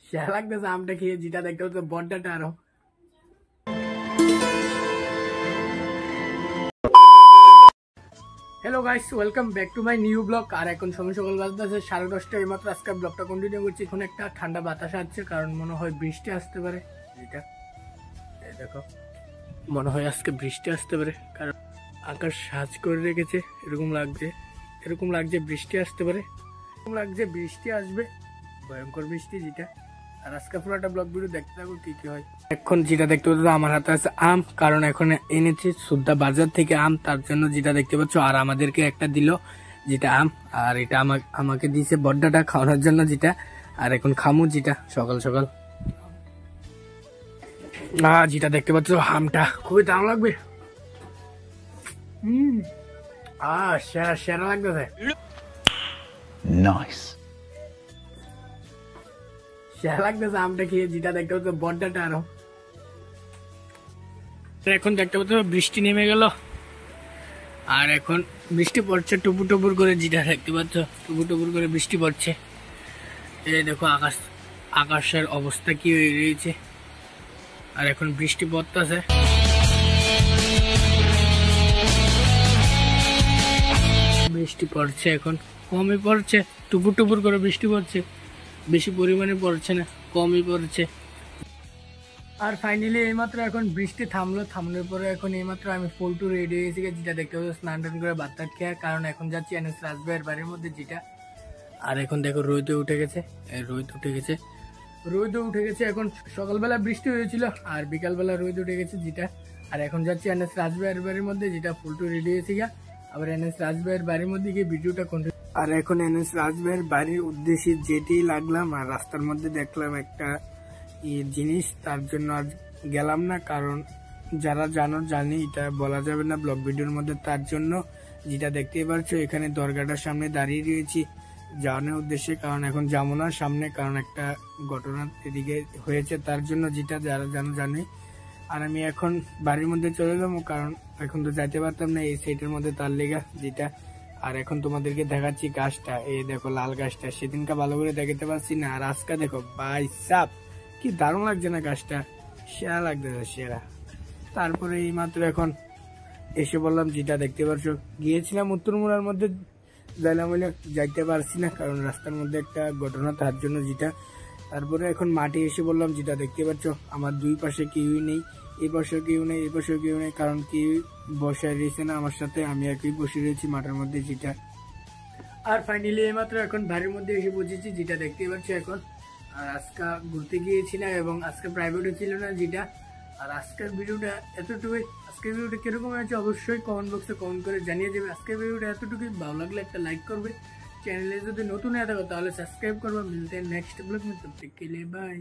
সে লাগতেছে আমটা খেয়ে, যেটা দেখতে হচ্ছে বড্ডাটা আরো। Hello guys, welcome back to my new blog. আর এখন সময় সকাল বাজতেছে 10:30। এইমাত্র আজকে ব্লগটা কন্টিনিউ করছি। এখন একটা ঠান্ডা বাতাস আসছে, কারণ মনে হয় বৃষ্টি আসতে পারে। যেটা দেখো, মনে হয় আজকে বৃষ্টি আসতে পারে, কারণ আকাশ সাজ করে রেখেছে। এরকম লাগছে বৃষ্টি আসতে পারে, এরকম লাগছে বৃষ্টি আসবে, ভয়ঙ্কর বৃষ্টি যেটা। আর আজকে পুরোটা ব্লগ ভিডিও দেখতে থাকো কি কি হয়। এখন যেটা দেখতে পাচ্ছ আমার হাতে আছে আম, কারণ এখন এনেছি সুদ্ধা বাজার থেকে আম, তার জন্য যেটা দেখতে পাচ্ছ। আর আমাদেরকে একটা দিল যেটা আম, আর এটা আমাকে দিয়েছে বড্ডাটা খাওয়ানোর জন্য যেটা। আর এখন খামু যেটা সকাল সকাল। যেটা দেখতে পাচ্ছ আমটা খুবই দাম লাগবে। সেরা সেরা লাগতেছে। নাইস। সেরা লাগতেছে আমটা খেয়ে, যেটা দেখতে পাচ্ছ বড্ডাটা আরো। এখন দেখতে পাচ্ছ বৃষ্টি নেমে গেল, আর এখন বৃষ্টি পড়ছে টুপুর টুপুর করে। যেটা দেখতে পাচ্ছ টুপুর টুপুর করে বৃষ্টি পড়ছে। এই দেখো আকাশের অবস্থা কি হয়ে রয়েছে। আর এখন বৃষ্টি পড়তেছে। বৃষ্টি পড়ছে, এখন কমই পড়ছে, টুপুর টুপুর করে বৃষ্টি পড়ছে, বেশি পরিমাণে পড়ছে না, কমই পড়ছে। আর ফাইনালি এইমাত্র এখন বৃষ্টি থামলোর পরে এখন এইমাত্র আমি ফুল টু রেডি হয়েছি, যেটা দেখতে পাচ্ছি স্নান টান করে ভাত টাত খেয়ে, কারণ এখন যাচ্ছি এনএস রাজভাইয়ের বাড়ির মধ্যে যেটা। আর এখন দেখো রোদে উঠে গেছে, রোদ উঠে গেছে। এখন সকালবেলা বৃষ্টি হয়েছিল, আর বিকালবেলা রোদ উঠে গেছে যেটা। আর এখন যাচ্ছি এনএস রাজভাইয়ের বাড়ির মধ্যে, যেটা ফুল টু রেডি হয়েছি গা। আবার এনএস রাজভাইয়ের বাড়ির মধ্যে গিয়ে ভিডিওটা কন্টিনিউ। আর এখন এনএস রাজভাইয়ের বাড়ির উদ্দেশ্যে যেতেই লাগলাম, আর রাস্তার মধ্যে দেখলাম একটা জিনিস, তার জন্য আর গেলাম না, কারণ যারা জানি এটা বলা যাবে না ব্লগ ভিডিওর মধ্যে। তার জন্য যেটা দেখতেই পারছো এখানে দরগাটার সামনে দাঁড়িয়ে রয়েছি যাওয়ানোর উদ্দেশ্যে, কারণ এখন যাবো না সামনে, কারণ একটা ঘটনা এদিকে হয়েছে, তার জন্য যেটা যারা জানে। আর আমি এখন বাড়ির মধ্যে চলে যাবো, কারণ এখন তো যাইতে পারতাম না এই সাইডের মধ্যে, তার লেগা যেটা। আর এখন তোমাদেরকে দেখাচ্ছি গাছটা, এই দেখো লাল গাছটা, সেদিনকে ভালো করে দেখাতে পারছি না। আর আজকে দেখো ভাই সাপ, কি দারুণ লাগছে না গাছটা, সেরা লাগতেছে সেরা। তারপরে এই মাত্র এখন এসে বললাম যেটা দেখতে পারছো, গিয়েছিলাম উত্তরমুড়ার মধ্যে, যাইতে পারছি না, কারণ রাস্তার মধ্যে একটা ঘটনা, তার জন্য যেটা। তারপরে এখন মাঠে এসে বললাম যেটা দেখতে পাচ্ছ আমার দুই পাশে কেউই নেই, এই পাশেও কেউ নেই, এই পাশেও কেউ নেই, কারণ কেউ বসে রয়েছে না আমার সাথে, আমি একই বসে রয়েছি মাঠের মধ্যে যেটা। আর ফাইনালি এইমাত্র এখন বাড়ির মধ্যে এসে পৌঁছেছি, যেটা দেখতে পাচ্ছি এখন। আর আজকে ঘুরতে গিয়েছিলাম এবং আজকে প্রাইভেটও ছিল না যেটা। আর আজকের ভিডিওটা এতটুকুই। আজকের ভিডিওটা কিরকম হয়েছে অবশ্যই কমেন্ট বক্সে কমেন্ট করে জানিয়ে দেবে। আজকের ভিডিওটা এতটুকুই, ভালো লাগলে একটা লাইক করবে, চ্যানেলে যদি নতুন হয়ে থাকো তাহলে সাবস্ক্রাইব করবে। মিলতে নেক্সট ব্লগ में, तब तक के लिए बाय।